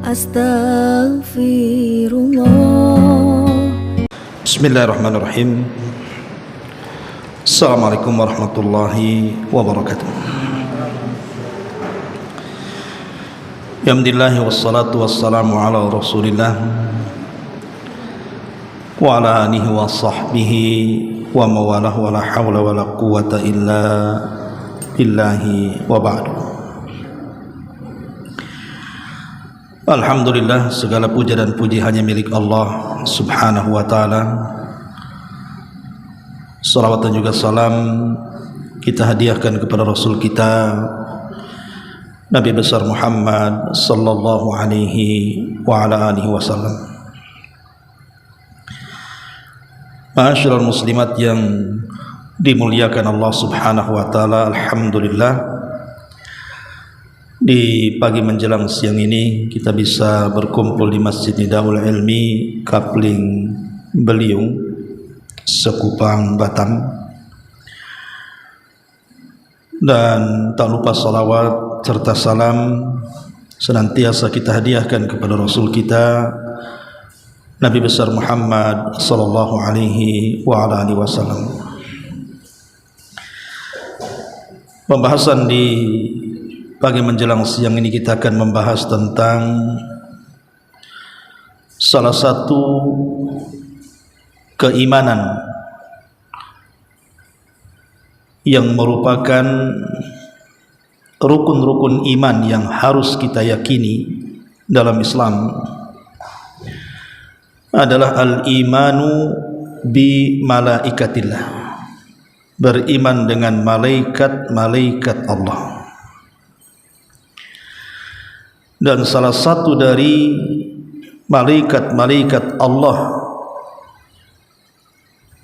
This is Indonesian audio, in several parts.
Astaghfirullah. Bismillahirrahmanirrahim. Assalamualaikum warahmatullahi wabarakatuh. Alhamdulillah wassalatu wassalamu ala Rasulillah wa ala alihi wa sahbihi wa mawalah wa la hawla wa la quwwata illa billahi wa ba'du. Alhamdulillah, segala puja dan puji hanya milik Allah subhanahu wa ta'ala. Salawat dan juga salam kita hadiahkan kepada Rasul kita Nabi besar Muhammad sallallahu alaihi wa ala alihi wasallam. Ma'asyiral muslimat yang dimuliakan Allah subhanahu wa ta'ala, alhamdulillah, di pagi menjelang siang ini kita bisa berkumpul di Masjid Nidaul Ilmi Kapling Beliung, Sekupang, Batam. Dan tak lupa salawat serta salam senantiasa kita hadiahkan kepada Rasul kita Nabi besar Muhammad sallallahu alaihi wa ala alihi wasallam. Pembahasan di pagi menjelang siang ini kita akan membahas tentang salah satu keimanan yang merupakan rukun-rukun iman yang harus kita yakini dalam Islam, adalah al-imanu bi malaikatillah, beriman dengan malaikat-malaikat Allah. Dan salah satu dari malaikat-malaikat Allah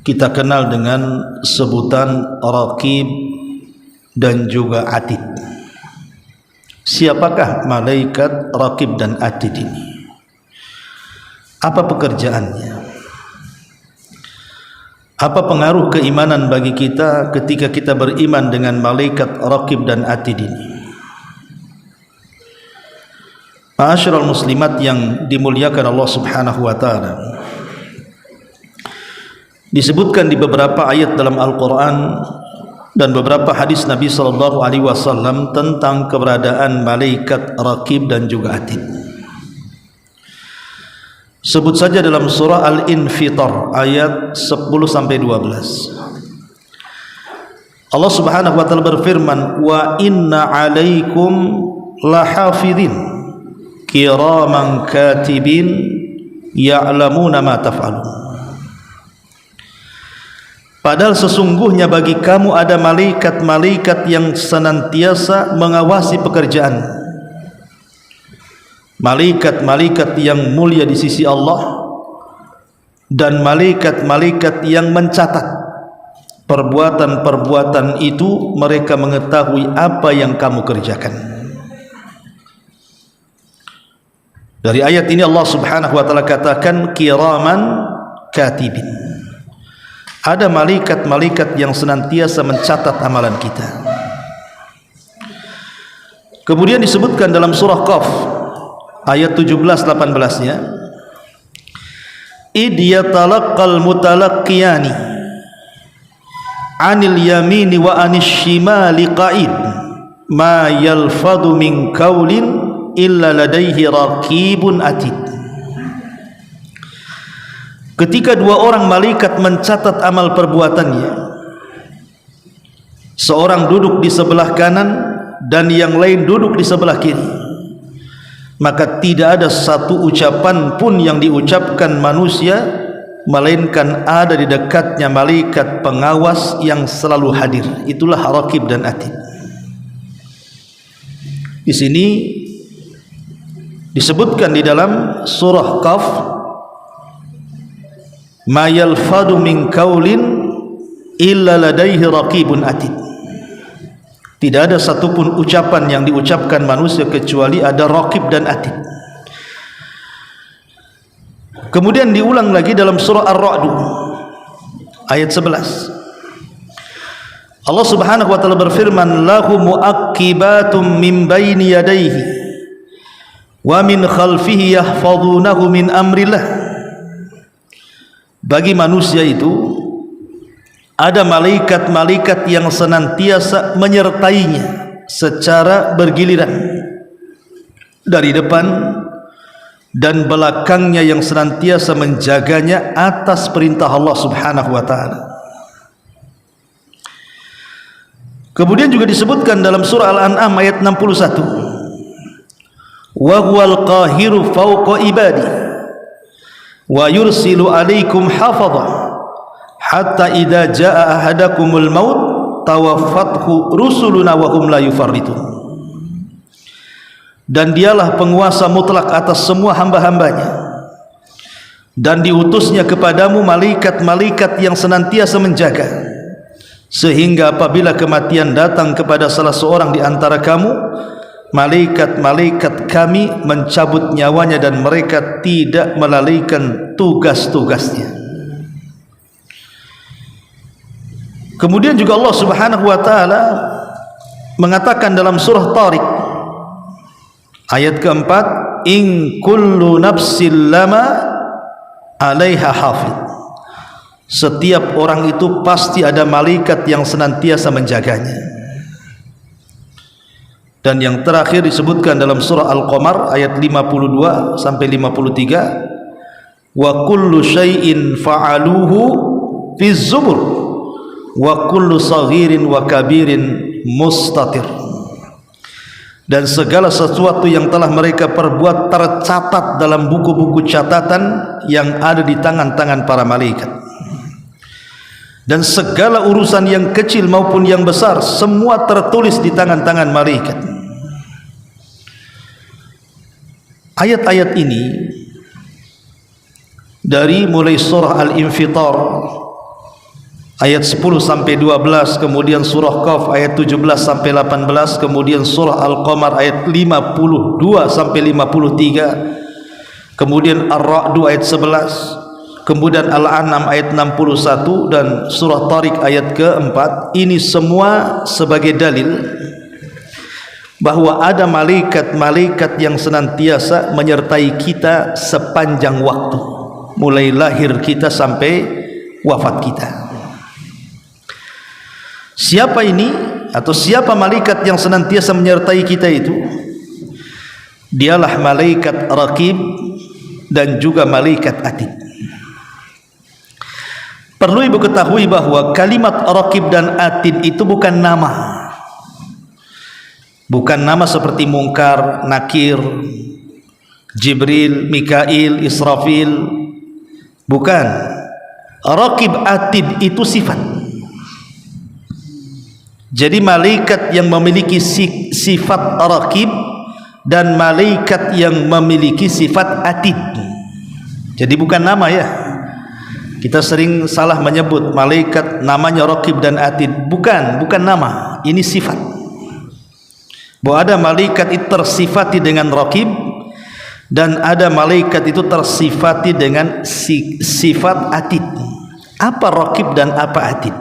kita kenal dengan sebutan Raqib dan juga Atid. Siapakah malaikat Raqib dan Atid ini? Apa pekerjaannya? Apa pengaruh keimanan bagi kita ketika kita beriman dengan malaikat Raqib dan Atid ini? Ma'asyiral muslimat yang dimuliakan Allah subhanahu wa ta'ala, disebutkan di beberapa ayat dalam Al-Quran dan beberapa hadis Nabi sallallahu alaihi wasallam tentang keberadaan malaikat Raqib dan juga Atid. Sebut saja dalam surah Al-Infitar ayat 10-12. Allah subhanahu wa ta'ala berfirman, wa inna alaikum lahafidhin kiraman katibin ya'lamuna ma taf'alun. Padahal sesungguhnya bagi kamu ada malaikat-malaikat yang senantiasa mengawasi pekerjaan. Malaikat-malaikat yang mulia di sisi Allah dan malaikat-malaikat yang mencatat perbuatan-perbuatan itu. Mereka mengetahui apa yang kamu kerjakan. Dari ayat ini Allah subhanahu wa ta'ala katakan kiraman katibin. Ada malaikat-malaikat yang senantiasa mencatat amalan kita. Kemudian disebutkan dalam surah Qaf ayat 17-18-nya, id yatalaqqal mutalaqqiyani anil yamini wa anis shimali qa'id ma yalfadu min qawlin illa ladaihi raqibun atid. Ketika dua orang malaikat mencatat amal perbuatannya, seorang duduk di sebelah kanan dan yang lain duduk di sebelah kiri, maka tidak ada satu ucapan pun yang diucapkan manusia melainkan ada di dekatnya malaikat pengawas yang selalu hadir. Itulah Raqib dan Atid. Di sini disebutkan di dalam surah Qaf, ma yalfadu min qaulin illa ladaihi raqibun atid. Tidak ada satupun ucapan yang diucapkan manusia kecuali ada Raqib dan Atid. Kemudian diulang lagi dalam surah Ar-Ra'd ayat 11. Allah Subhanahu wa taala berfirman, lahu muaqqibatum min baini yadayhi wa min khalfihi yahfazunahu min amrillah. Bagi manusia itu ada malaikat-malaikat yang senantiasa menyertainya secara bergiliran, dari depan dan belakangnya, yang senantiasa menjaganya atas perintah Allah Subhanahu wa taala. Kemudian juga disebutkan dalam surah Al-An'am ayat 61, wa huwal qahiru fawqa ibadi wa yursilu alaikum hafadha hatta idza jaa ahadakumul maut tawaffathu rusuluna wa hum la yufarritun. Dan dialah penguasa mutlak atas semua hamba-hambanya, dan diutusnya kepadamu malaikat-malaikat yang senantiasa menjaga, sehingga apabila kematian datang kepada salah seorang di antara kamu, malaikat-malaikat kami mencabut nyawanya dan mereka tidak melalaikan tugas-tugasnya. Kemudian juga Allah Subhanahu wa taala mengatakan dalam surah Tariq ayat keempat, in kullu nafsin lama 'alaiha hafidh. Setiap orang itu pasti ada malaikat yang senantiasa menjaganya. Dan yang terakhir disebutkan dalam surah Al-Qamar ayat 52 sampai 53, wa kullu syai'in fa'aluhu fi zubur wa kullu saghirin wa kabirin mustatir. Dan segala sesuatu yang telah mereka perbuat tercatat dalam buku-buku catatan yang ada di tangan-tangan para malaikat. Dan segala urusan yang kecil maupun yang besar semua tertulis di tangan-tangan malaikat. Ayat-ayat ini dari mulai surah Al-Infitar ayat 10 sampai 12, kemudian surah Qaf ayat 17 sampai 18, kemudian surah Al-Qamar ayat 52 sampai 53, kemudian Ar-Ra'd ayat 11, kemudian Al-An'am ayat 61 dan surah Tariq ayat keempat. Ini semua sebagai dalil bahwa ada malaikat-malaikat yang senantiasa menyertai kita sepanjang waktu, mulai lahir kita sampai wafat kita. Siapa ini atau siapa malaikat yang senantiasa menyertai kita itu? Dialah malaikat Raqib dan juga malaikat Atid. Perlu ibu ketahui bahwa kalimat Raqib dan Atid itu bukan nama. Bukan nama seperti Munkar, Nakir, Jibril, Mikail, Israfil. Bukan. Raqib, Atid itu sifat. Jadi malaikat yang memiliki sifat Raqib dan malaikat yang memiliki sifat Atid. Jadi bukan nama ya. Kita sering salah menyebut malaikat namanya Raqib dan Atid. Bukan nama. Ini sifat. Bahwa ada malaikat itu tersifati dengan Raqib dan ada malaikat itu tersifati dengan sifat Atid. Apa Raqib dan apa Atid?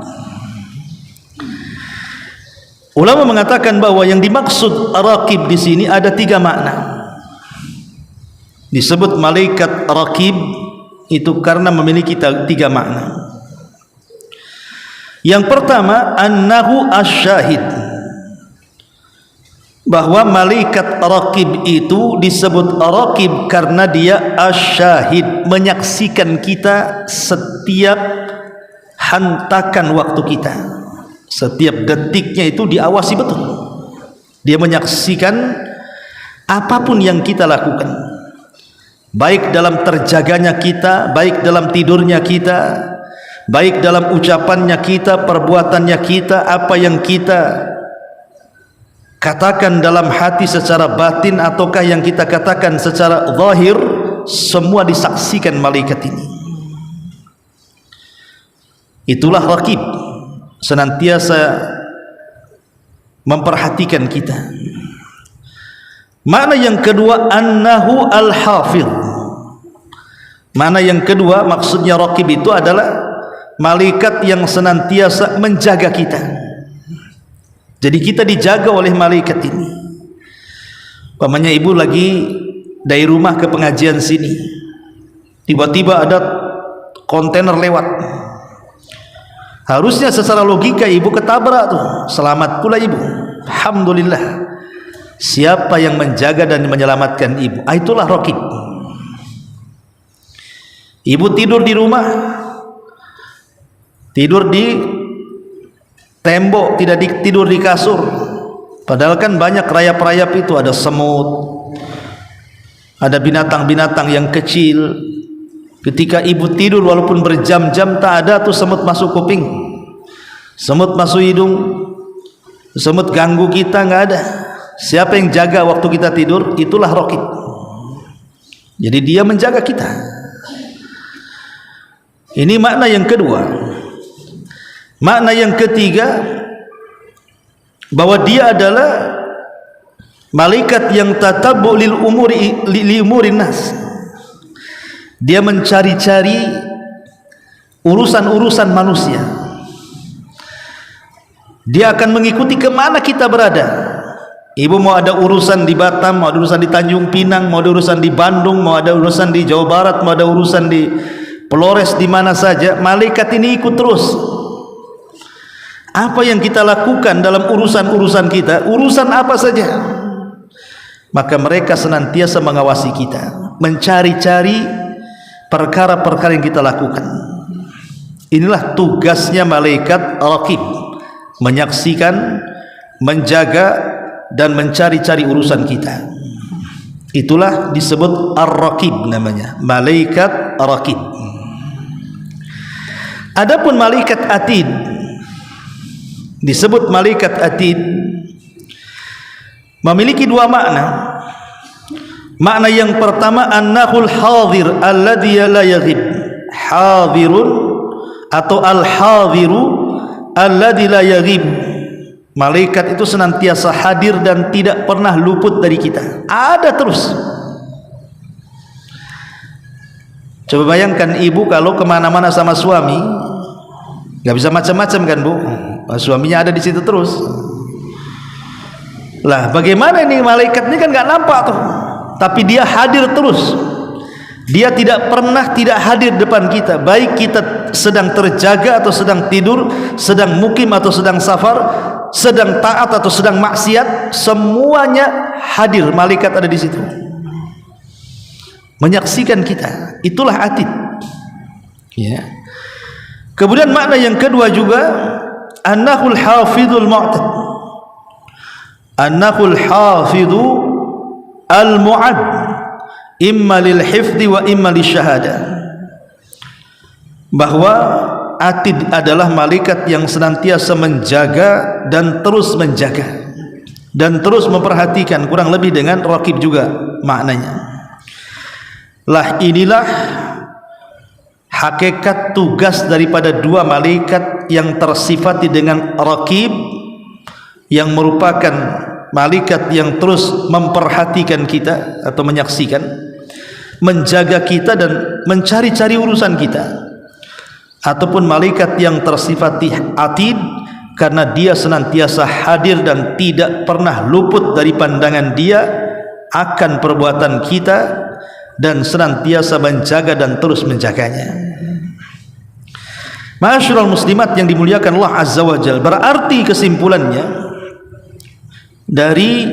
Ulama mengatakan bahwa yang dimaksud Raqib di sini ada 3 makna. Disebut malaikat Raqib itu karena memiliki 3 makna. Yang pertama, annahu asyahid, bahwa malaikat Raqib itu disebut Raqib karena dia asyahid, menyaksikan kita setiap hantakan waktu kita. Setiap detiknya itu diawasi betul. Dia menyaksikan apapun yang kita lakukan, baik dalam terjaganya kita, baik dalam tidurnya kita, baik dalam ucapannya kita, perbuatannya kita, apa yang kita katakan dalam hati secara batin ataukah yang kita katakan secara zahir, semua disaksikan malaikat ini. Itulah Raqib, senantiasa memperhatikan kita. Makna yang kedua, annahu al-hafidh. Makna yang kedua, maksudnya Raqib itu adalah malaikat yang senantiasa menjaga kita. Jadi kita dijaga oleh malaikat ini. Pamannya ibu lagi dari rumah ke pengajian sini, tiba-tiba ada kontainer lewat. Harusnya secara logika ibu ketabrak tuh, selamat pula ibu, alhamdulillah. Siapa yang menjaga dan menyelamatkan ibu? Itulah raqib. Ibu tidur di rumah, tidur di tembok, tidak tidur di kasur. Padahal kan banyak rayap-rayap itu, ada semut, ada binatang-binatang yang kecil. Ketika ibu tidur walaupun berjam-jam, tak ada tuh semut masuk kuping, semut masuk hidung, semut ganggu kita, nggak ada. Siapa yang jaga waktu kita tidur? Itulah raqib. Jadi dia menjaga kita. Ini makna yang kedua. Makna yang ketiga, bahwa dia adalah malaikat yang tatabbu lil umuri li umurin nas. Dia mencari-cari urusan-urusan manusia. Dia akan mengikuti kemana kita berada. Ibu mau ada urusan di Batam, mau ada urusan di Tanjung Pinang, mau ada urusan di Bandung, mau ada urusan di Jawa Barat, mau ada urusan di Flores, di mana saja, malaikat ini ikut terus. Apa yang kita lakukan dalam urusan-urusan kita, urusan apa saja, maka mereka senantiasa mengawasi kita, mencari-cari perkara-perkara yang kita lakukan. Inilah tugasnya malaikat raqib, menyaksikan, menjaga dan mencari-cari urusan kita. Itulah disebut ar-raqib, namanya malaikat raqib. Adapun malaikat atid, disebut malaikat atid, memiliki dua makna. Makna yang pertama, annahul hadir alladhi la yaghib. Hadirun atau al-hadiru alladhi la yaghib. Malaikat itu senantiasa hadir dan tidak pernah luput dari kita, ada terus. Coba bayangkan ibu kalau kemana-mana sama suami, nggak bisa macam-macam kan bu, suaminya ada di situ terus. Lah bagaimana ini, malaikat ini kan nggak nampak tuh, tapi dia hadir terus. Dia tidak pernah tidak hadir depan kita, baik kita sedang terjaga atau sedang tidur, sedang mukim atau sedang safar, sedang taat atau sedang maksiat, semuanya hadir. Malaikat ada di situ menyaksikan kita. Itulah atid, ya. Kemudian makna yang kedua juga, annahul hafidul mu'tad. Annahul hafidu al-mu'ad, imma lil hifdi wa imma lisyahada. Bahwa atid adalah malaikat yang senantiasa menjaga dan terus menjaga dan terus memperhatikan, kurang lebih dengan raqib juga maknanya. Lah inilah hakikat tugas daripada dua malaikat yang tersifati dengan raqib, yang merupakan malaikat yang terus memperhatikan kita atau menyaksikan, menjaga kita dan mencari-cari urusan kita. Ataupun malaikat yang tersifati atid, karena dia senantiasa hadir dan tidak pernah luput dari pandangan dia akan perbuatan kita, dan senantiasa menjaga dan terus menjaganya. Ma'asyiral muslimat yang dimuliakan Allah Azza wa Jalla, berarti kesimpulannya dari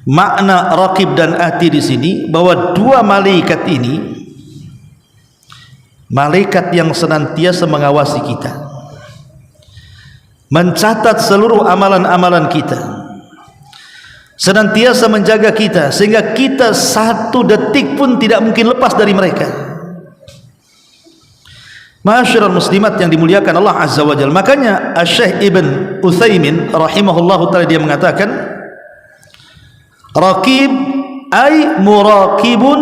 makna raqib dan atid di sini, bahwa dua malaikat ini malaikat yang senantiasa mengawasi kita, mencatat seluruh amalan-amalan kita, senantiasa menjaga kita, sehingga kita satu detik pun tidak mungkin lepas dari mereka. Ma'asyiral muslimat yang dimuliakan Allah Azza wa Jalla. Makanya Syekh Ibn Utsaimin rahimahullahu taala dia mengatakan, raqib ay muraqibun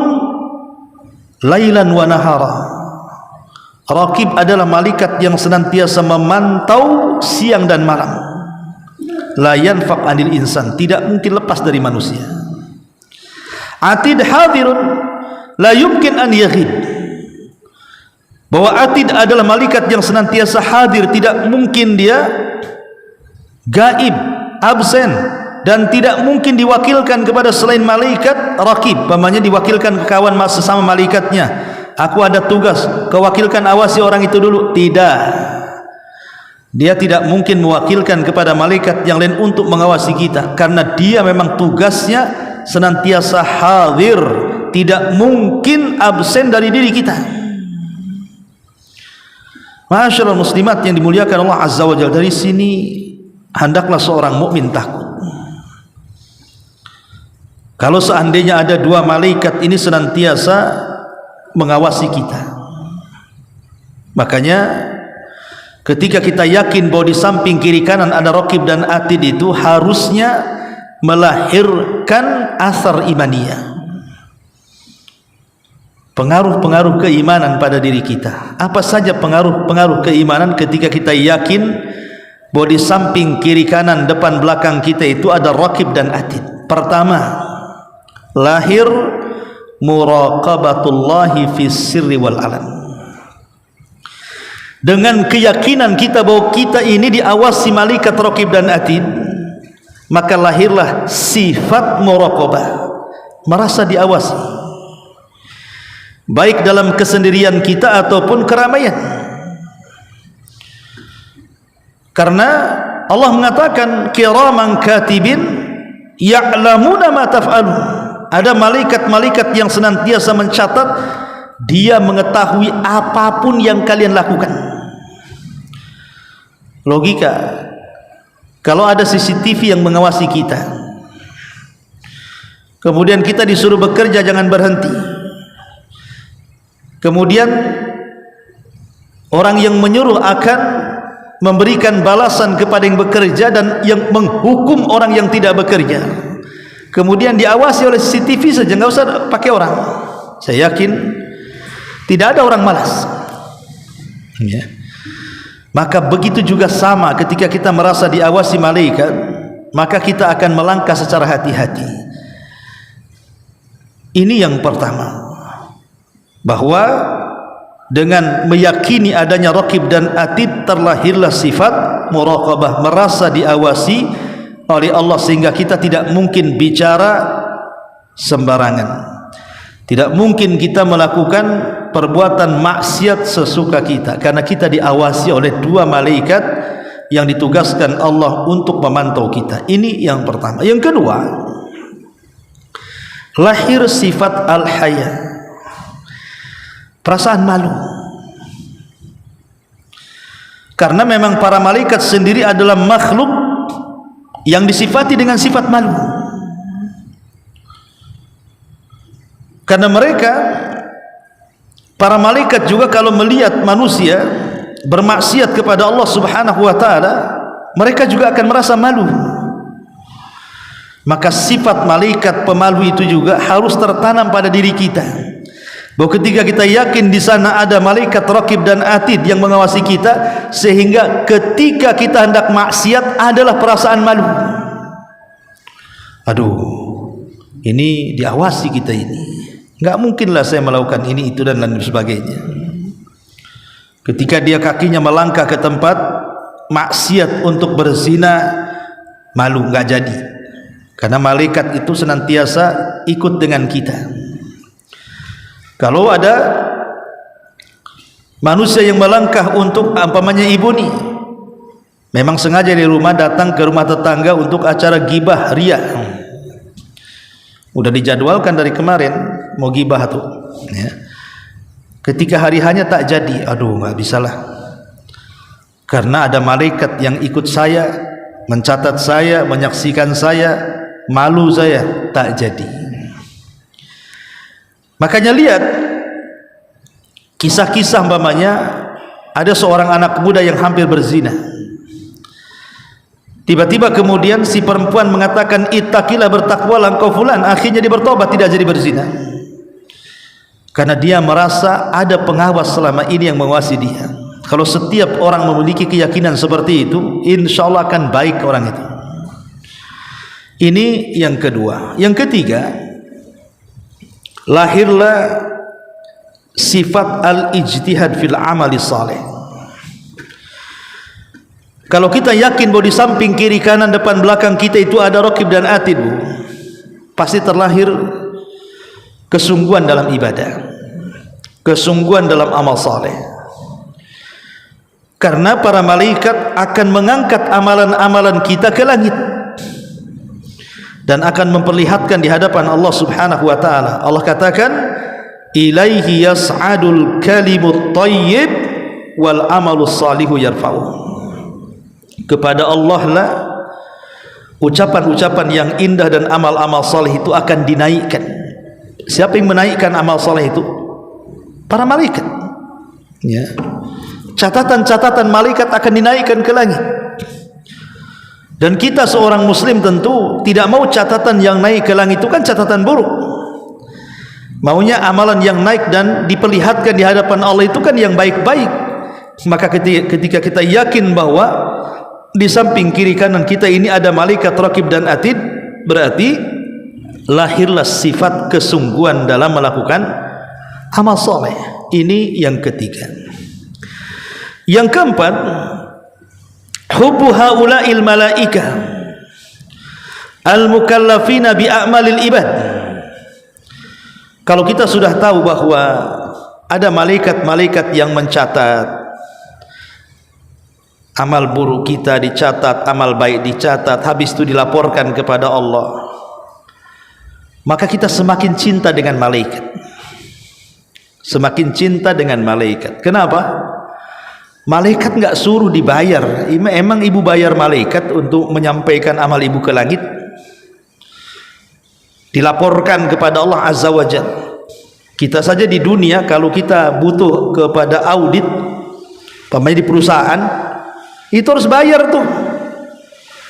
lailan wa nahara. Raqib adalah malaikat yang senantiasa memantau siang dan malam. La yanfaq anil insan, tidak mungkin lepas dari manusia. Atid hadirun la yumkin an yaghib. Bahwa atid adalah malaikat yang senantiasa hadir, tidak mungkin dia gaib, absen, dan tidak mungkin diwakilkan kepada selain malaikat raqib, pamannya diwakilkan ke kawan sesama malaikatnya, aku ada tugas, kau wakilkan awasi orang itu dulu. Tidak, dia tidak mungkin mewakilkan kepada malaikat yang lain untuk mengawasi kita, karena dia memang tugasnya senantiasa hadir, tidak mungkin absen dari diri kita. Ma'asyiral muslimat yang dimuliakan Allah Azza wa Jalla, dari sini hendaklah seorang mukmin takut. Kalau seandainya ada dua malaikat ini senantiasa mengawasi kita, makanya ketika kita yakin bahwa di samping kiri kanan ada raqib dan atid, itu harusnya melahirkan asar imaniyah, pengaruh-pengaruh keimanan pada diri kita. Apa saja pengaruh-pengaruh keimanan ketika kita yakin bahwa di samping kiri kanan depan belakang kita itu ada raqib dan atid? Pertama, lahir muraqabatullahi fis sirri wal alam. Dengan keyakinan kita bahwa kita ini diawasi malaikat raqib dan atid, maka lahirlah sifat muraqabah, merasa diawasi, baik dalam kesendirian kita ataupun keramaian. Karena Allah mengatakan kiraman katibin ya'lamuna ma taf'alun, ada malaikat-malaikat yang senantiasa mencatat, dia mengetahui apapun yang kalian lakukan. Logika, kalau ada CCTV yang mengawasi kita, kemudian kita disuruh bekerja jangan berhenti, kemudian orang yang menyuruh akan memberikan balasan kepada yang bekerja dan yang menghukum orang yang tidak bekerja, kemudian diawasi oleh CCTV saja, nggak usah pakai orang. Saya yakin tidak ada orang malas, ya. Maka begitu juga sama ketika kita merasa diawasi malaikat, maka kita akan melangkah secara hati-hati. Ini yang pertama, bahwa dengan meyakini adanya raqib dan atid terlahirlah sifat muraqabah, merasa diawasi oleh Allah, sehingga kita tidak mungkin bicara sembarangan, tidak mungkin kita melakukan perbuatan maksiat sesuka kita, karena kita diawasi oleh dua malaikat yang ditugaskan Allah untuk memantau kita. Ini yang pertama. Yang kedua, lahir sifat al-haya, perasaan malu. Karena memang para malaikat sendiri adalah makhluk yang disifati dengan sifat malu. Karena mereka, para malaikat juga kalau melihat manusia bermaksiat kepada Allah Subhanahu wa taala, mereka juga akan merasa malu. Maka sifat malaikat pemalu itu juga harus tertanam pada diri kita, bahwa ketika kita yakin di sana ada malaikat raqib dan atid yang mengawasi kita, sehingga ketika kita hendak maksiat adalah perasaan malu. Aduh, ini diawasi kita ini, nggak mungkinlah saya melakukan ini itu dan lain sebagainya. Ketika dia kakinya melangkah ke tempat maksiat untuk berzina, malu, nggak jadi, karena malaikat itu senantiasa ikut dengan kita. Kalau ada manusia yang melangkah untuk umpamanya ibu nih, memang sengaja dari rumah datang ke rumah tetangga untuk acara gibah ria, udah dijadwalkan dari kemarin mau gibah tuh, ya. Ketika hari hanya tak jadi, aduh nggak bisalah, karena ada malaikat yang ikut saya, mencatat saya, menyaksikan saya, malu saya, tak jadi. Makanya lihat kisah-kisah umpamanya ada seorang anak muda yang hampir berzina, tiba-tiba kemudian si perempuan mengatakan ittaqilah, bertakwalah engkau fulan, akhirnya dia bertobat, tidak jadi berzina, karena dia merasa ada pengawas selama ini yang mengawasi dia. Kalau setiap orang memiliki keyakinan seperti itu, insya Allah akan baik orang itu. Ini yang kedua. Yang ketiga, lahirlah sifat al-ijtihad fil amali saleh. Kalau kita yakin bahwa di samping, kiri, kanan, depan, belakang kita itu ada Raqib dan Atid, pasti terlahir kesungguhan dalam ibadah, kesungguhan dalam amal saleh. Karena para malaikat akan mengangkat amalan-amalan kita ke langit dan akan memperlihatkan di hadapan Allah Subhanahu wa taala. Allah katakan, ilaihi yas'adul kalimut thayyib wal amalus salihu yarfa'u. Kepada Allah lah ucapan-ucapan yang indah dan amal-amal saleh itu akan dinaikkan. Siapa yang menaikkan amal saleh itu? Para malaikat. Ya. Catatan-catatan malaikat akan dinaikkan ke langit. Dan kita seorang muslim tentu tidak mau catatan yang naik ke langit itu kan catatan buruk. Maunya amalan yang naik dan diperlihatkan di hadapan Allah itu kan yang baik-baik. Maka ketika kita yakin bahwa di samping, kiri, kanan kita ini ada malaikat Raqib dan Atid, berarti lahirlah sifat kesungguhan dalam melakukan amal soleh. Ini yang ketiga. Yang keempat, hubbu haula'il malaikah al-mukallafina bi a'malil ibad. Kalau kita sudah tahu bahwa ada malaikat-malaikat yang mencatat amal buruk kita, dicatat, amal baik dicatat, habis itu dilaporkan kepada Allah, maka kita semakin cinta dengan malaikat, semakin cinta dengan malaikat. Kenapa? Malaikat enggak suruh dibayar. Emang ibu bayar malaikat untuk menyampaikan amal ibu ke langit? Dilaporkan kepada Allah Azza wa Jalla. Kita saja di dunia kalau kita butuh kepada audit, pemain di perusahaan, itu harus bayar tuh.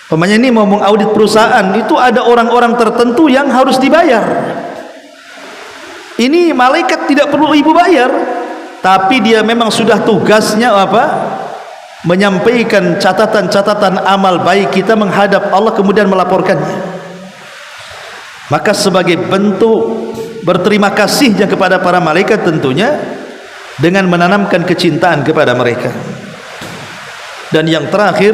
Pemainnya ini mau mengaudit perusahaan, itu ada orang-orang tertentu yang harus dibayar. Ini malaikat tidak perlu ibu bayar, tapi dia memang sudah tugasnya apa? Menyampaikan catatan-catatan amal baik kita menghadap Allah, kemudian melaporkannya. Maka sebagai bentuk berterima kasihnya kepada para malaikat, tentunya dengan menanamkan kecintaan kepada mereka. Dan yang terakhir,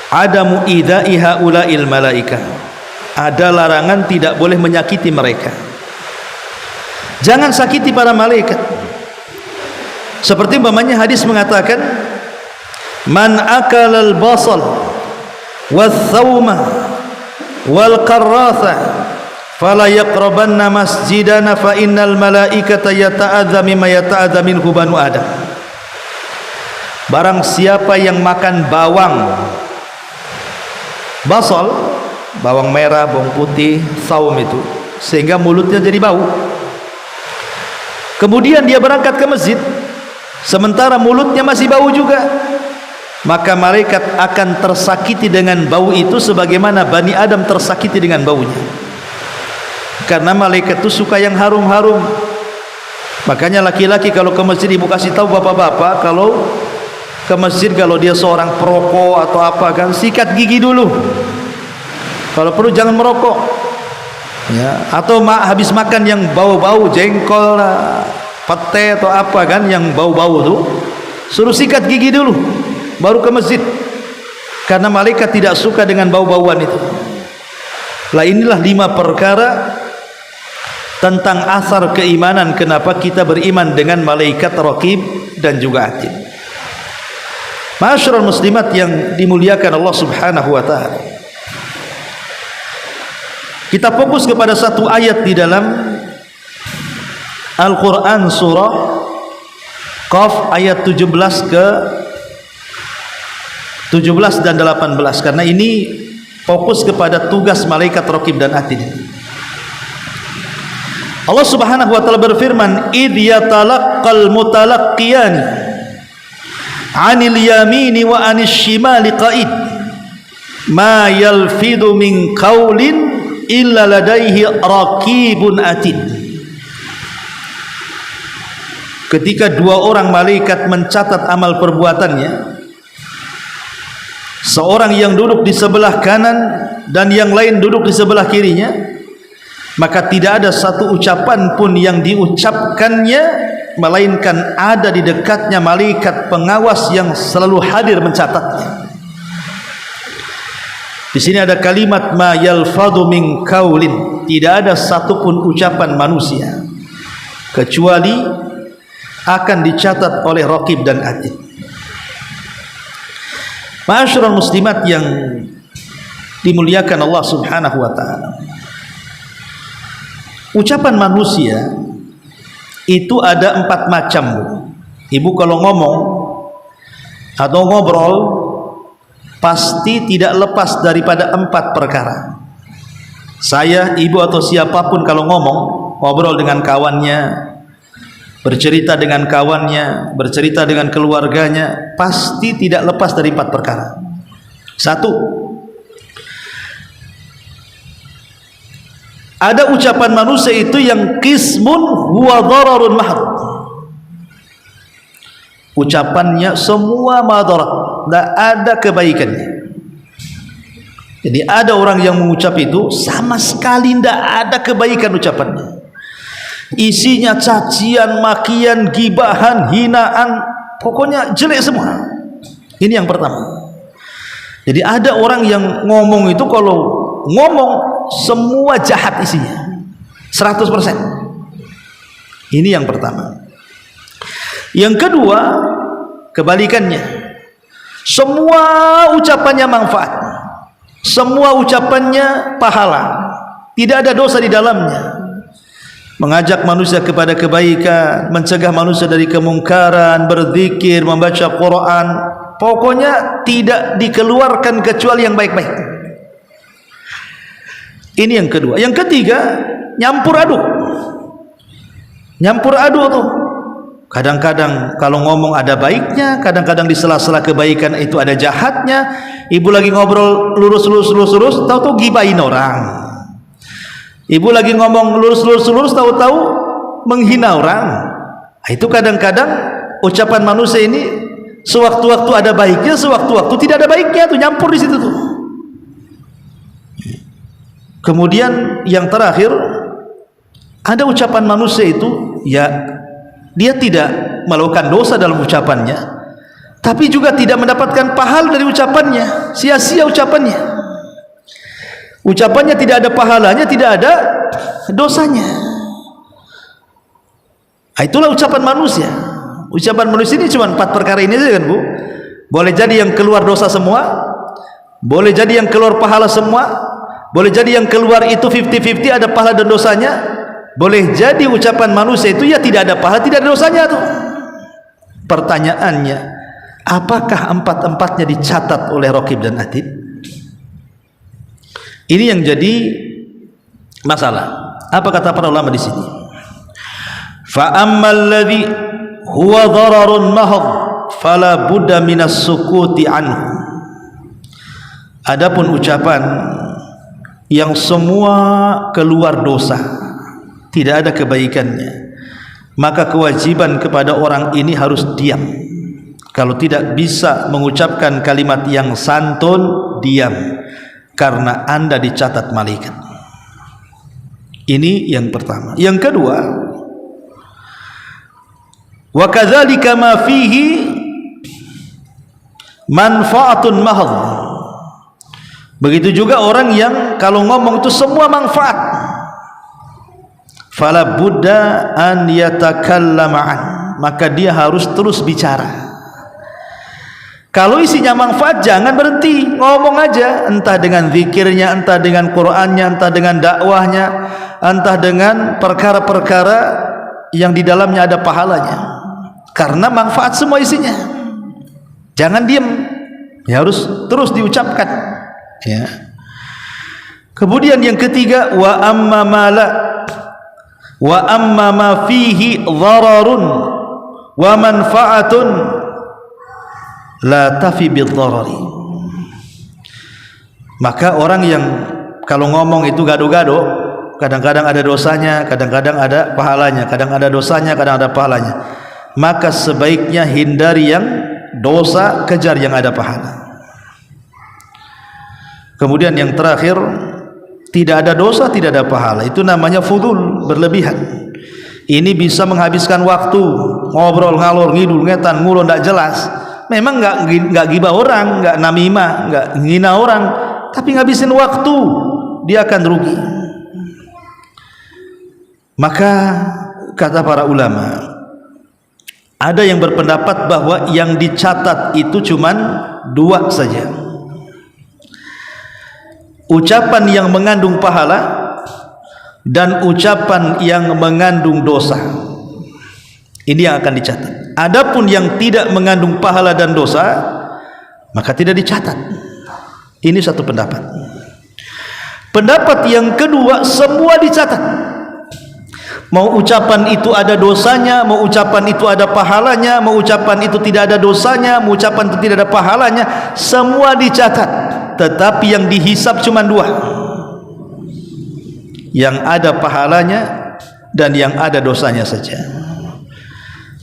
adamu idza'i haula'il malaikah, ada larangan tidak boleh menyakiti mereka. Jangan sakiti para malaikat. Seperti umpamanya hadis mengatakan, man akalal basal wal thawma wal qarratha fala yaqrabanna masjidana fa innal malaikata yata'adza mimma yata'adza minhu banu adam. Barang siapa yang makan bawang, basal, bawang merah, bawang putih, saum itu, sehingga mulutnya jadi bau, kemudian dia berangkat ke masjid sementara mulutnya masih bau juga, maka malaikat akan tersakiti dengan bau itu sebagaimana Bani Adam tersakiti dengan baunya. Karena malaikat itu suka yang harum-harum. Makanya laki-laki kalau ke masjid, ibu kasih tahu bapak-bapak, kalau ke masjid, kalau dia seorang perokok atau apa kan, sikat gigi dulu. Kalau perlu jangan merokok, ya. Atau habis makan yang bau-bau jengkol, pete atau apa kan, yang bau-bau tuh, suruh sikat gigi dulu, baru ke masjid. Karena malaikat tidak suka dengan bau-bauan itu. Lah inilah 5 perkara tentang asar keimanan, kenapa kita beriman dengan malaikat Raqib dan juga Atid. Ma'asyiral muslimat yang dimuliakan Allah Subhanahu wa taala. Kita fokus kepada satu ayat di dalam Al-Qur'an surah Qaf ayat 17 ke 17 dan 18, karena ini fokus kepada tugas malaikat Raqib dan Atid. Allah Subhanahu wa taala berfirman, id yatalaqqal mutalaqqiyani 'anil yamini wa 'anil shimali qa'id ma yalfidu min qaulin illa ladaihi raqibun atid. Ketika 2 orang malaikat mencatat amal perbuatannya, seorang yang duduk di sebelah kanan dan yang lain duduk di sebelah kirinya, maka tidak ada satu ucapan pun yang diucapkannya melainkan ada di dekatnya malaikat pengawas yang selalu hadir mencatatnya. Di sini ada kalimat ma yalfadhu min qaulin, tidak ada satupun ucapan manusia kecuali akan dicatat oleh raqib dan atid. Ma'asyiral muslimat yang dimuliakan Allah Subhanahu wa taala, ucapan manusia itu ada 4 macam, Bu. Ibu kalau ngomong atau ngobrol pasti tidak lepas daripada 4 perkara. Saya, ibu atau siapapun kalau ngomong, ngobrol dengan kawannya, bercerita dengan kawannya, bercerita dengan keluarganya, pasti tidak lepas dari 4 perkara. 1, ada ucapan manusia itu yang qismun huwa dhararun mahd. Ucapannya semua madarat, tidak ada kebaikannya. Jadi ada orang yang mengucap itu sama sekali tidak ada kebaikan ucapannya. Isinya cacian, makian, gibahan, hinaan, pokoknya jelek semua. Ini yang pertama. Jadi ada orang yang ngomong itu kalau ngomong semua jahat isinya 100%. Ini yang pertama. Yang kedua, kebalikannya, semua ucapannya manfaat, semua ucapannya pahala, tidak ada dosa di dalamnya. Mengajak manusia kepada kebaikan, mencegah manusia dari kemungkaran, berzikir, membaca Quran, pokoknya tidak dikeluarkan kecuali yang baik-baik. Ini yang kedua. Yang ketiga, nyampur aduk. Nyampur aduk tuh. Kadang-kadang kalau ngomong ada baiknya, kadang-kadang di sela-sela kebaikan itu ada jahatnya. Ibu lagi ngobrol lurus, tahu-tahu gibahin orang. Ibu lagi ngomong lurus, tahu-tahu menghina orang. Itu kadang-kadang ucapan manusia ini sewaktu-waktu ada baiknya, sewaktu-waktu tidak ada baiknya, tuh nyampur di situ tuh. Kemudian yang terakhir, ada ucapan manusia itu ya dia tidak melakukan dosa dalam ucapannya, tapi juga tidak mendapatkan pahala dari ucapannya, sia-sia ucapannya. Ucapannya tidak ada pahalanya, tidak ada dosanya. Nah, itulah ucapan manusia. Ucapan manusia ini cuma 4 perkara ini saja kan, Bu. Boleh jadi yang keluar dosa semua, boleh jadi yang keluar pahala semua, boleh jadi yang keluar itu 50-50, ada pahala dan dosanya. Boleh jadi ucapan manusia itu ya tidak ada pahala, tidak ada dosanya tuh. Pertanyaannya, apakah 4-4-nya dicatat oleh raqib dan atid? Ini yang jadi masalah. Apa kata para ulama di sini? Fa ammal ladzi huwa dhararun mahd fala budda minas sukuti anhu. Adapun ucapan yang semua keluar dosa, tidak ada kebaikannya, maka kewajiban kepada orang ini harus diam. Kalau tidak bisa mengucapkan kalimat yang santun, diam, karena Anda dicatat malaikat. Ini yang pertama. Yang kedua, wa kadzalika ma fihi manfaatun mahd. Begitu juga orang yang kalau ngomong itu semua manfaat, fala budda an yatakallama an, maka dia harus terus bicara. Kalau isinya manfaat jangan berhenti, ngomong aja, entah dengan zikirnya, entah dengan Qur'annya, entah dengan dakwahnya, entah dengan perkara-perkara yang di dalamnya ada pahalanya, karena manfaat semua isinya. Jangan diam, ya harus terus diucapkan, ya. Kemudian yang ketiga, wa amma ma fihi dhararun wa manfaatun la tafi bidharari. Maka orang yang kalau ngomong itu gado-gado, kadang-kadang ada dosanya, kadang-kadang ada pahalanya, kadang ada dosanya, kadang ada pahalanya, maka sebaiknya hindari yang dosa, kejar yang ada pahala. Kemudian yang terakhir, tidak ada dosa, tidak ada pahala, itu namanya fudul, berlebihan. Ini bisa menghabiskan waktu, ngobrol ngalor ngidul ngetan ngulon ndak jelas. Memang nggak gibah orang, nggak namimah, nggak ngina orang, tapi ngabisin waktu, dia akan rugi. Maka kata para ulama, ada yang berpendapat bahwa yang dicatat itu cuman 2 saja. Ucapan yang mengandung pahala dan ucapan yang mengandung dosa. Ini yang akan dicatat. Adapun yang tidak mengandung pahala dan dosa, maka tidak dicatat. Ini satu pendapat. Pendapat yang kedua, semua dicatat. Mau ucapan itu ada dosanya, mau ucapan itu ada pahalanya, mau ucapan itu tidak ada dosanya, mau ucapan itu tidak ada pahalanya, semua dicatat. Tetapi yang dihisab cuma 2, yang ada pahalanya dan yang ada dosanya saja.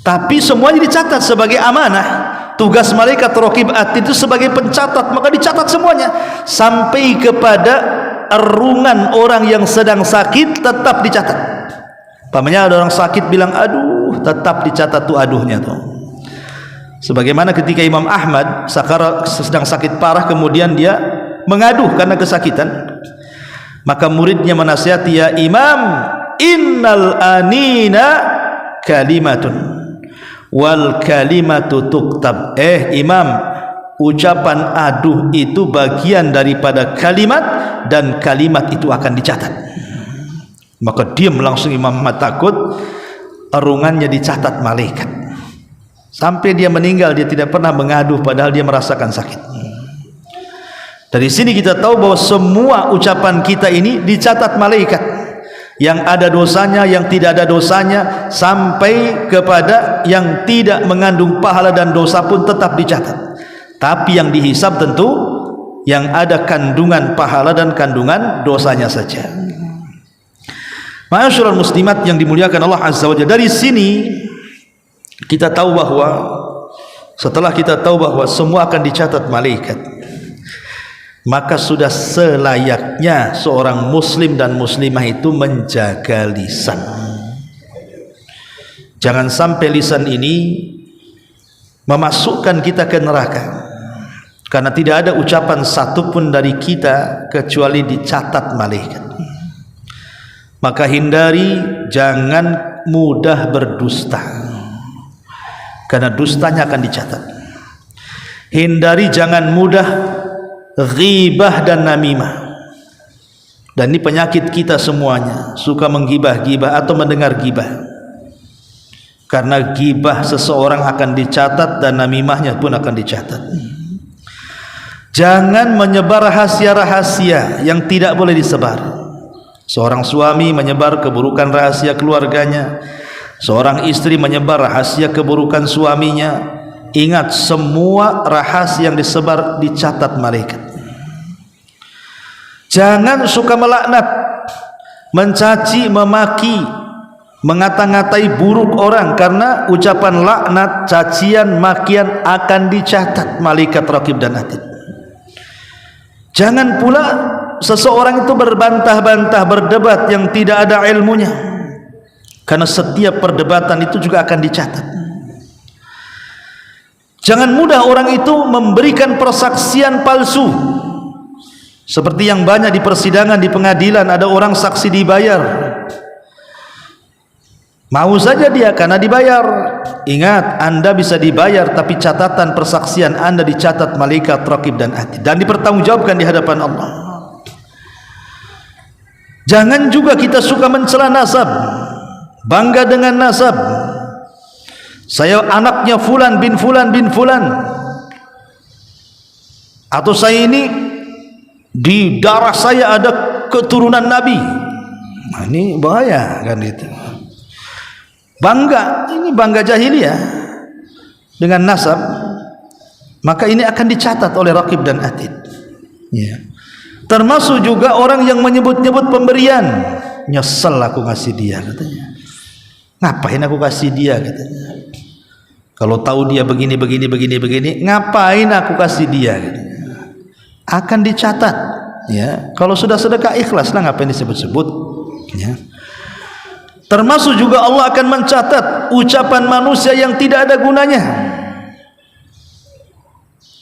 Tapi semuanya dicatat sebagai amanah. Tugas malaikat raqib atid itu sebagai pencatat, maka dicatat semuanya sampai kepada erungan orang yang sedang sakit tetap dicatat. Pamannya ada orang sakit bilang aduh, tetap dicatat tuh aduhnya tuh. Sebagaimana ketika Imam Ahmad sedang sakit parah, kemudian dia mengaduh karena kesakitan, maka muridnya menasihati, ya Imam, innal anina kalimatun wal kalimatu tuktab. Imam, ucapan aduh itu bagian daripada kalimat dan kalimat itu akan dicatat. Maka diam langsung Imam Ahmad, takut erungannya dicatat malaikat. Sampai dia meninggal dia tidak pernah mengaduh padahal dia merasakan sakit. Dari sini kita tahu bahwa semua ucapan kita ini dicatat malaikat, yang ada dosanya, yang tidak ada dosanya, sampai kepada yang tidak mengandung pahala dan dosa pun tetap dicatat. Tapi yang dihisab tentu yang ada kandungan pahala dan kandungan dosanya saja. Ma'asyiral muslimat yang dimuliakan Allah Azza wa Jalla, dari sini kita tahu bahwa setelah kita tahu bahwa semua akan dicatat malaikat, maka sudah selayaknya seorang muslim dan muslimah itu menjaga lisan. Jangan sampai lisan ini memasukkan kita ke neraka, karena tidak ada ucapan satupun dari kita kecuali dicatat malaikat. Maka hindari, jangan mudah berdusta, karena dustanya akan dicatat. Hindari, jangan mudah ghibah dan namimah. Dan ini penyakit kita semuanya, suka menggibah-gibah atau mendengar gibah. Karena gibah seseorang akan dicatat dan namimahnya pun akan dicatat. Jangan menyebar rahasia-rahasia yang tidak boleh disebar. Seorang suami menyebar keburukan rahasia keluarganya, seorang istri menyebar rahasia keburukan suaminya. Ingat, semua rahasia yang disebar dicatat malaikat. Jangan suka melaknat, mencaci, memaki, mengata-ngatai buruk orang, karena ucapan laknat, cacian, makian akan dicatat malaikat raqib dan atid. Jangan pula seseorang itu berbantah-bantah, berdebat yang tidak ada ilmunya, karena setiap perdebatan itu juga akan dicatat. Jangan mudah orang itu memberikan persaksian palsu, seperti yang banyak di persidangan, di pengadilan. Ada orang saksi dibayar, mau saja dia karena dibayar. Ingat, Anda bisa dibayar, tapi catatan persaksian Anda dicatat malaikat raqib dan atid dan dipertanggungjawabkan di hadapan Allah. Jangan juga kita suka mencela nasab, bangga dengan nasab. Saya anaknya fulan bin fulan bin fulan, atau saya ini di darah saya ada keturunan Nabi. Nah, ini bahaya kan itu. Bangga, ini bangga jahiliyah dengan nasab, maka ini akan dicatat oleh raqib dan atid. Ya. Termasuk juga orang yang menyebut-nyebut pemberian. Nyesel aku ngasih dia, katanya. Ngapain aku kasih dia, katanya. Kalau tahu dia begini, ngapain aku kasih dia, katanya. Akan dicatat. Ya. Kalau sudah sedekah ikhlas lah, ngapain disebut-sebut. Ya. Termasuk juga Allah akan mencatat ucapan manusia yang tidak ada gunanya.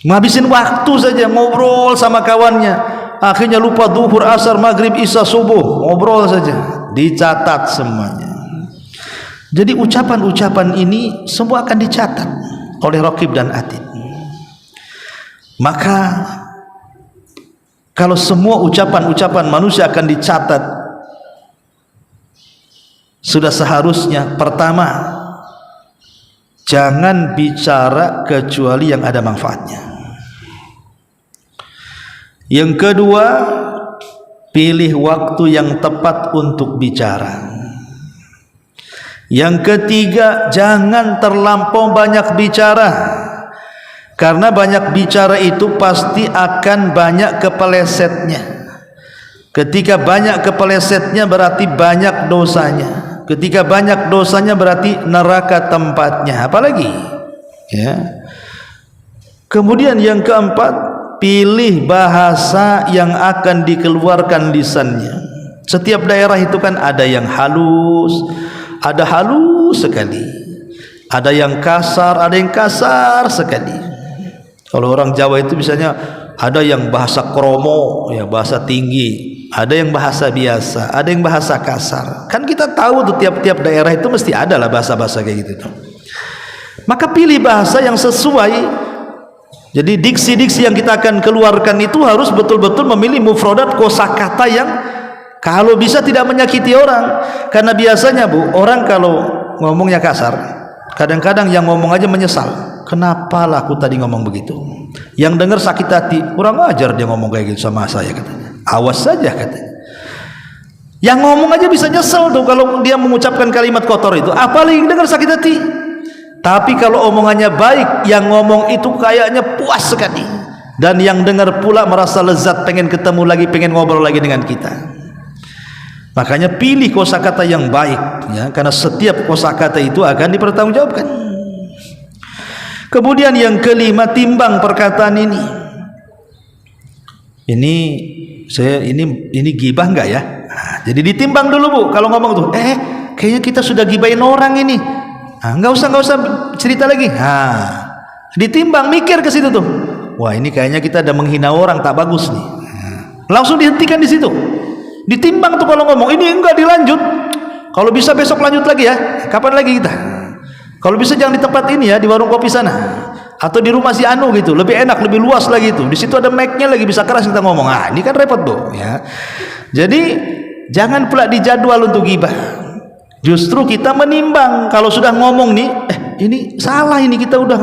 Menghabisin waktu saja ngobrol sama kawannya, akhirnya lupa zuhur, asar, maghrib, isya, subuh, ngobrol saja, dicatat semuanya. Jadi ucapan-ucapan ini semua akan dicatat oleh Raqib dan Atid. Maka kalau semua ucapan-ucapan manusia akan dicatat, sudah seharusnya pertama, jangan bicara kecuali yang ada manfaatnya. Yang kedua, pilih waktu yang tepat untuk bicara. Yang ketiga, jangan terlampau banyak bicara, karena banyak bicara itu pasti akan banyak kepelesetnya. Ketika banyak kepelesetnya berarti banyak dosanya. Ketika banyak dosanya berarti neraka tempatnya. Apalagi ya. Kemudian yang keempat, pilih bahasa yang akan dikeluarkan lisannya. Setiap daerah itu kan ada yang halus, ada halus sekali, ada yang kasar, ada yang kasar sekali. Kalau orang Jawa itu misalnya ada yang bahasa kromo, ya bahasa tinggi, ada yang bahasa biasa, ada yang bahasa kasar. Kan kita tahu tuh tiap-tiap daerah itu mesti ada lah bahasa-bahasa kayak gitu tuh. Maka pilih bahasa yang sesuai. Jadi diksi-diksi yang kita akan keluarkan itu harus betul-betul memilih mufradat, kosakata yang kalau bisa tidak menyakiti orang. Karena biasanya Bu, orang kalau ngomongnya kasar, kadang-kadang yang ngomong aja menyesal. Kenapa lah aku tadi ngomong begitu? Yang dengar sakit hati, kurang ajar dia ngomong kayak gitu sama saya katanya. Awas saja katanya. Yang ngomong aja bisa nyesel tuh kalau dia mengucapkan kalimat kotor itu. Apalagi yang dengar sakit hati. Tapi kalau omongannya baik, yang ngomong itu kayaknya puas sekali, dan yang dengar pula merasa lezat, pengen ketemu lagi, pengen ngobrol lagi dengan kita. Makanya pilih kosakata yang baik, ya, karena setiap kosakata itu akan dipertanggungjawabkan. Kemudian yang kelima, timbang perkataan ini. Ini gibah enggak ya? Nah, jadi ditimbang dulu Bu. Kalau ngomong tuh, kayaknya kita sudah gibahin orang ini. Enggak usah cerita lagi. Ditimbang, mikir ke situ tuh. Wah, ini kayaknya kita ada menghina orang, tak bagus nih. Langsung dihentikan di situ. Ditimbang tuh kalau ngomong, ini enggak dilanjut. Kalau bisa besok lanjut lagi ya. Kapan lagi kita? Kalau bisa jangan di tempat ini ya, di warung kopi sana. Atau di rumah si Anu gitu, lebih enak, lebih luas lagi itu. Di situ ada mic-nya lagi, bisa keras kita ngomong. Ini kan repot Bu, ya. Jadi jangan pula dijadwal untuk gibah. Justru kita menimbang, kalau sudah ngomong nih, ini salah, ini kita udah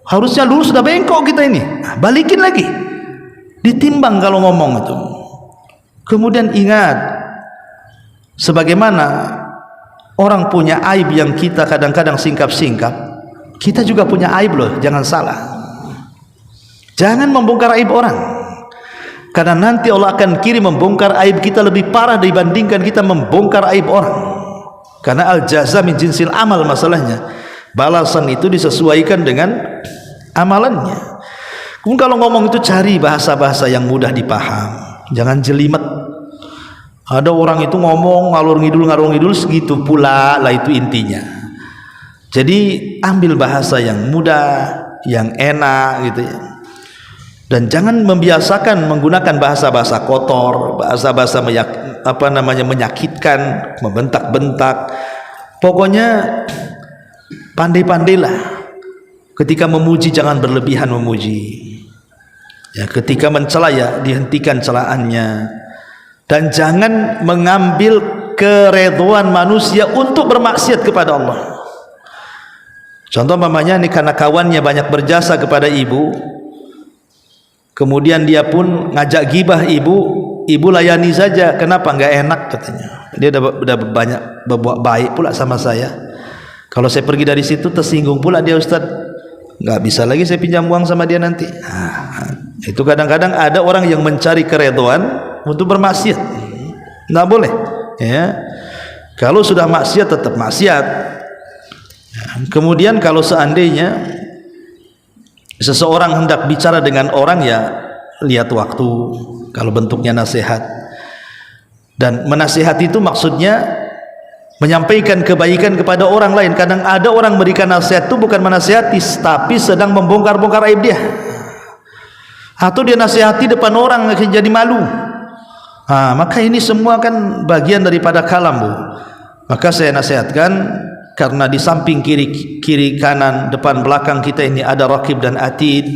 harusnya lurus, sudah bengkok kita ini, balikin lagi. Ditimbang kalau ngomong itu. Kemudian ingat, sebagaimana orang punya aib yang kita kadang-kadang singkap-singkap, kita juga punya aib loh, jangan salah. Jangan membongkar aib orang, karena nanti Allah akan kirim membongkar aib kita lebih parah dibandingkan kita membongkar aib orang. Karena al-jaza min jinsil amal, masalahnya balasan itu disesuaikan dengan amalannya. Kemudian kalau ngomong itu cari bahasa-bahasa yang mudah dipaham, jangan jelimet. Ada orang itu ngomong ngalur ngidul segitu pula lah, itu intinya. Jadi ambil bahasa yang mudah, yang enak gitu ya. Dan jangan membiasakan menggunakan bahasa-bahasa kotor, bahasa-bahasa menyakitkan, membentak-bentak. Pokoknya pandai-pandailah. Ketika memuji jangan berlebihan memuji. Ya, ketika mencela ya dihentikan celaannya. Dan jangan mengambil keredoan manusia untuk bermaksiat kepada Allah. Contoh mamanya ini, karena kawannya banyak berjasa kepada ibu, kemudian dia pun ngajak gibah ibu layani saja. Kenapa? Enggak enak katanya. Dia udah banyak berbuat baik pula sama saya. Kalau saya pergi dari situ tersinggung pula dia, Ustaz. Enggak bisa lagi saya pinjam uang sama dia nanti. Itu kadang-kadang ada orang yang mencari keredoan untuk bermaksiat. Enggak boleh, ya. Kalau sudah maksiat tetap maksiat. Kemudian kalau seandainya seseorang hendak bicara dengan orang, ya lihat waktu. Kalau bentuknya nasihat, dan menasihati itu maksudnya menyampaikan kebaikan kepada orang lain. Kadang ada orang memberikan nasihat itu bukan menasihati, tapi sedang membongkar-bongkar aib dia, atau dia nasihati depan orang jadi malu. Maka ini semua kan bagian daripada kalam, Bu. Maka saya nasihatkan, karena di samping kiri kanan depan belakang kita ini ada raqib dan atid,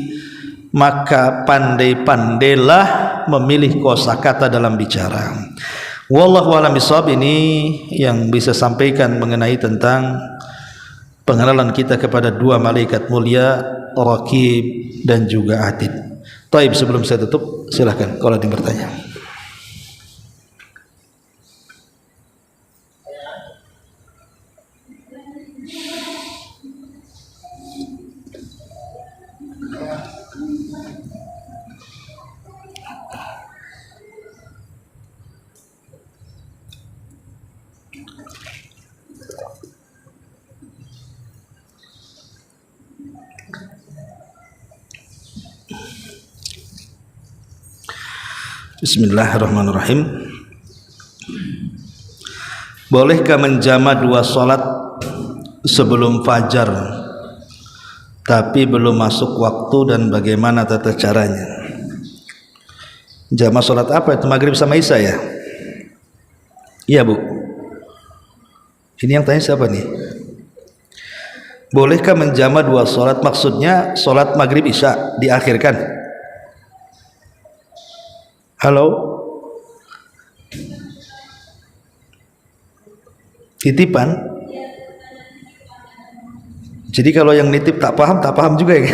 maka pandai-pandailah memilih kosakata dalam bicara. Wallahu a'lam bishawab. Ini yang bisa sampaikan mengenai tentang pengenalan kita kepada dua malaikat mulia, raqib dan juga atid. Taib, sebelum saya tutup, silahkan kalau ada yang bertanya. Bismillahirrahmanirrahim. Bolehkah menjama dua salat sebelum fajar tapi belum masuk waktu, dan bagaimana tata caranya? Jama salat apa itu? Maghrib sama Isya ya? Iya, Bu. Ini yang tanya siapa nih? Bolehkah menjama dua salat? Maksudnya salat Maghrib Isya diakhirkan? Halo? Titipan? Jadi kalau yang nitip tak paham juga ya?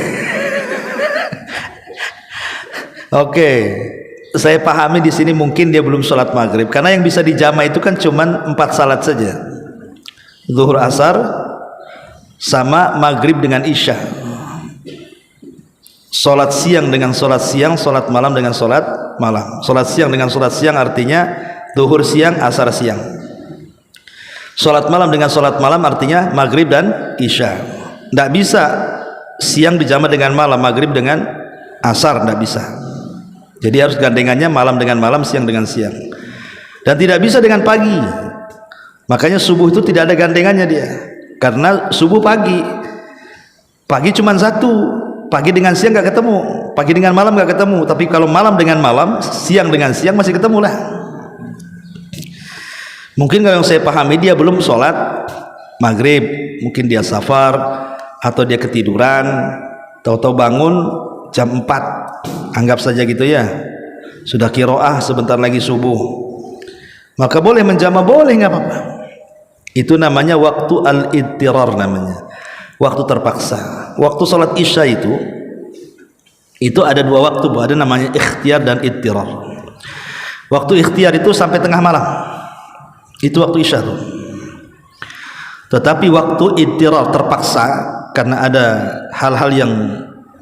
Oke, saya pahami di sini mungkin dia belum sholat maghrib, karena yang bisa dijama itu kan cuman 4 salat saja, zuhur, asar, sama maghrib dengan isya. Sholat siang dengan sholat siang, sholat malam dengan sholat malam. Sholat siang dengan sholat siang artinya zuhur siang, asar siang. Sholat malam dengan sholat malam artinya maghrib dan isya. Tidak bisa siang dijama dengan malam, maghrib dengan asar, tidak bisa. Jadi harus gandengannya malam dengan malam, siang dengan siang. Dan tidak bisa dengan pagi. Makanya subuh itu tidak ada gandengannya dia, karena subuh pagi cuma satu. Pagi dengan siang gak ketemu, pagi dengan malam gak ketemu. Tapi kalau malam dengan malam, siang dengan siang masih ketemu lah. Mungkin kalau yang saya pahami dia belum sholat maghrib, mungkin dia safar atau dia ketiduran, tahu-tahu bangun jam 4, anggap saja gitu ya, sudah qiraah sebentar lagi subuh, maka boleh menjama, boleh, nggak apa-apa. Itu namanya waktu al-idtirar, namanya waktu terpaksa. Waktu sholat isya itu ada dua waktu, ada namanya ikhtiar dan idtirar. Waktu ikhtiar itu sampai tengah malam, itu waktu isya tuh. Tetapi waktu idtirar terpaksa karena ada hal-hal yang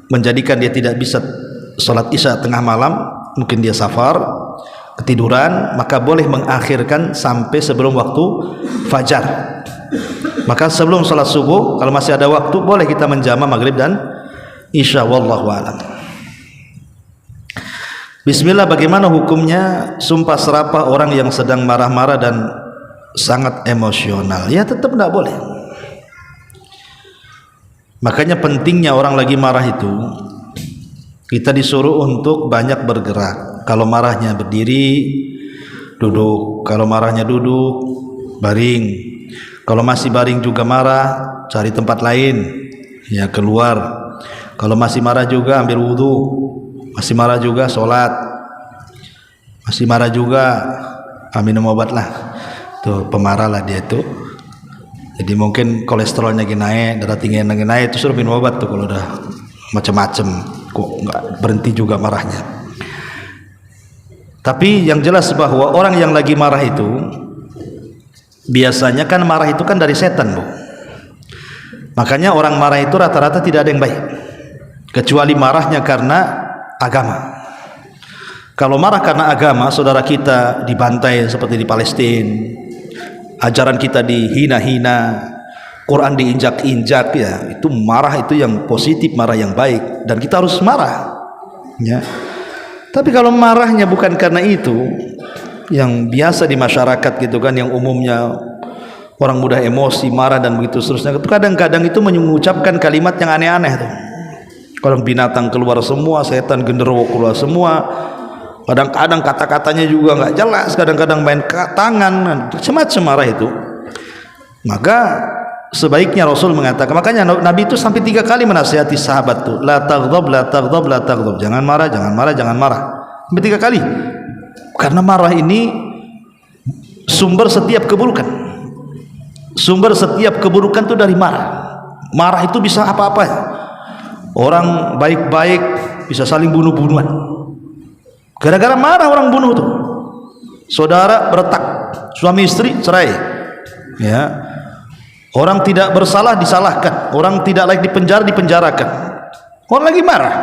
menjadikan dia tidak bisa sholat isya tengah malam, mungkin dia safar, ketiduran, maka boleh mengakhirkan sampai sebelum waktu fajar. Maka sebelum sholat subuh, kalau masih ada waktu, boleh kita menjama maghrib dan isya. Wallahu a'lam. Bismillah. Bagaimana hukumnya sumpah serapah orang yang sedang marah-marah dan sangat emosional? Ya tetap tidak boleh. Makanya pentingnya orang lagi marah itu, kita disuruh untuk banyak bergerak. Kalau marahnya berdiri, duduk. Kalau marahnya duduk, baring. Kalau masih baring juga marah, cari tempat lain, ya keluar. Kalau masih marah juga ambil wudhu. Masih marah juga sholat. Masih marah juga minum obat lah. Tuh pemarah lah dia tuh. Jadi mungkin kolesterolnya lagi naik, darah tingginya lagi naik, itu suruh minum obat tuh kalau udah macam-macam. Kok nggak berhenti juga marahnya. Tapi yang jelas bahwa orang yang lagi marah itu, biasanya kan marah itu kan dari setan, Bu. Makanya orang marah itu rata-rata tidak ada yang baik, kecuali marahnya karena agama. Kalau marah karena agama, saudara kita dibantai seperti di Palestina, ajaran kita dihina-hina, Quran diinjak-injak, ya itu marah, itu yang positif, marah yang baik, dan kita harus marah ya. Tapi kalau marahnya bukan karena itu, yang biasa di masyarakat gitu kan, yang umumnya orang mudah emosi, marah dan begitu seterusnya. Kadang-kadang itu mengucapkan kalimat yang aneh-aneh tuh. Kalau binatang keluar semua, setan genderuwo keluar semua. Kadang-kadang kata-katanya juga nggak jelas, kadang-kadang main tangan, macam-macam marah itu. Maka sebaiknya Rasul mengatakan, makanya Nabi itu sampai 3 kali menasihati sahabat tuh, la taghdab, la taghdab, la taghdab, jangan marah, jangan marah, jangan marah, sampai 3 kali. Karena marah ini sumber setiap keburukan. Sumber setiap keburukan itu dari marah. Marah itu bisa apa-apa. Orang baik-baik bisa saling bunuh-bunuhan. Gara-gara marah orang bunuh tuh. Saudara berretak, suami istri cerai. Ya. Orang tidak bersalah disalahkan, orang tidak layak dipenjara dipenjarakan. Orang lagi marah.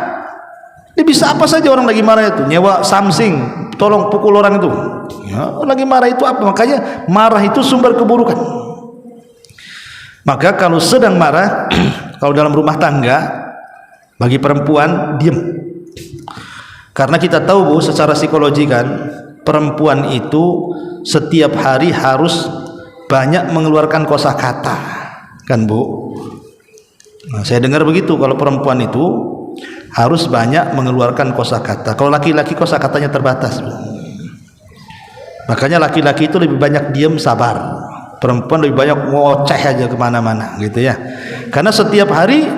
Dia bisa apa saja orang lagi marah itu. Nyewa samsing, tolong pukul orang itu. Ya, orang lagi marah itu apa? Makanya marah itu sumber keburukan. Maka kalau sedang marah, kalau dalam rumah tangga, bagi perempuan diam. Karena kita tahu Bu, secara psikologi kan, perempuan itu setiap hari harus banyak mengeluarkan kosakata, kan Bu? Nah, saya dengar begitu, kalau perempuan itu harus banyak mengeluarkan kosakata. Kalau laki-laki kosakatanya terbatas, Bu. Makanya laki-laki itu lebih banyak diam sabar. Perempuan lebih banyak ngoceh aja kemana-mana, gitu ya. Karena setiap hari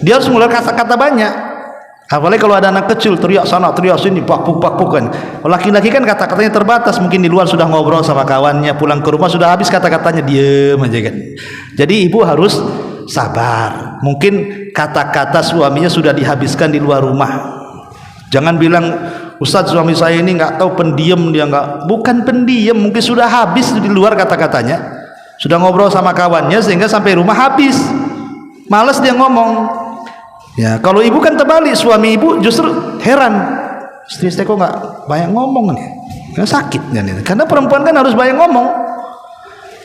dia harus mengeluarkan kata-kata banyak. Apalagi kalau ada anak kecil teriak sana teriak sini, pakpuk kan. Laki-laki kan kata-katanya terbatas, mungkin di luar sudah ngobrol sama kawannya, pulang ke rumah sudah habis kata-katanya, diem aja kan. Jadi ibu harus sabar. Mungkin kata-kata suaminya sudah dihabiskan di luar rumah. Jangan bilang, Ustadz suami saya ini nggak tahu, pendiam dia, nggak, bukan pendiam, mungkin sudah habis di luar kata-katanya, sudah ngobrol sama kawannya sehingga sampai rumah habis, males dia ngomong. Ya, kalau ibu kan terbalik, suami ibu justru heran, istri saya kok nggak banyak ngomong nih, kan sakit kan, karena perempuan kan harus banyak ngomong.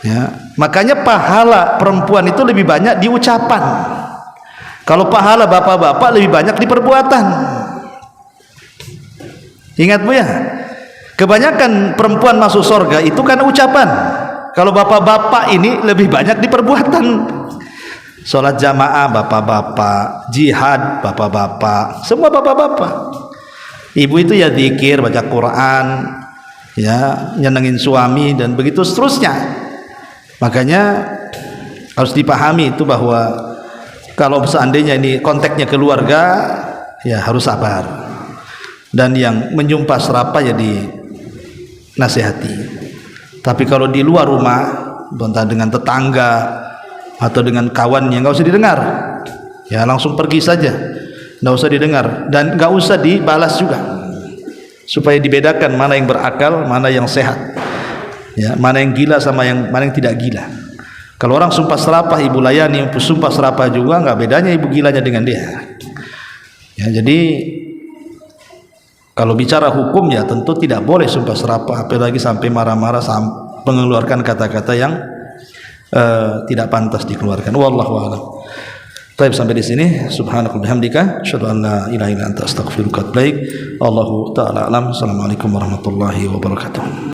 Ya, makanya pahala perempuan itu lebih banyak di ucapan. Kalau pahala bapak-bapak lebih banyak di perbuatan. Ingat Bu ya, kebanyakan perempuan masuk surga itu kan ucapan. Kalau bapak-bapak ini lebih banyak di perbuatan. Sholat jamaah bapak-bapak, jihad bapak-bapak, semua bapak-bapak. Ibu itu ya zikir, baca Quran, ya nyenengin suami dan begitu seterusnya. Makanya harus dipahami itu bahwa kalau seandainya ini konteksnya keluarga, ya harus sabar. Dan yang menyumpah serapah ya dinasihati. Tapi kalau di luar rumah, entah dengan tetangga atau dengan kawannya, nggak usah didengar, ya langsung pergi saja, nggak usah didengar dan nggak usah dibalas juga, supaya dibedakan mana yang berakal, mana yang sehat, ya mana yang gila sama mana yang tidak gila. Kalau orang sumpah serapah ibu layani, sumpah serapah juga, nggak bedanya ibu gilanya dengan dia. Ya, jadi kalau bicara hukum ya tentu tidak boleh sumpah serapah, apalagi sampai marah-marah, mengeluarkan kata-kata yang tidak pantas dikeluarkan. Wallahu a'lam. Baik, sampai di sini. Subhanakallahumma bihamdika, asyhadu an la ilaha illa anta, astaghfiruka wa atubu ilaik. Allahu ta'ala alam. Assalamualaikum warahmatullahi wabarakatuh.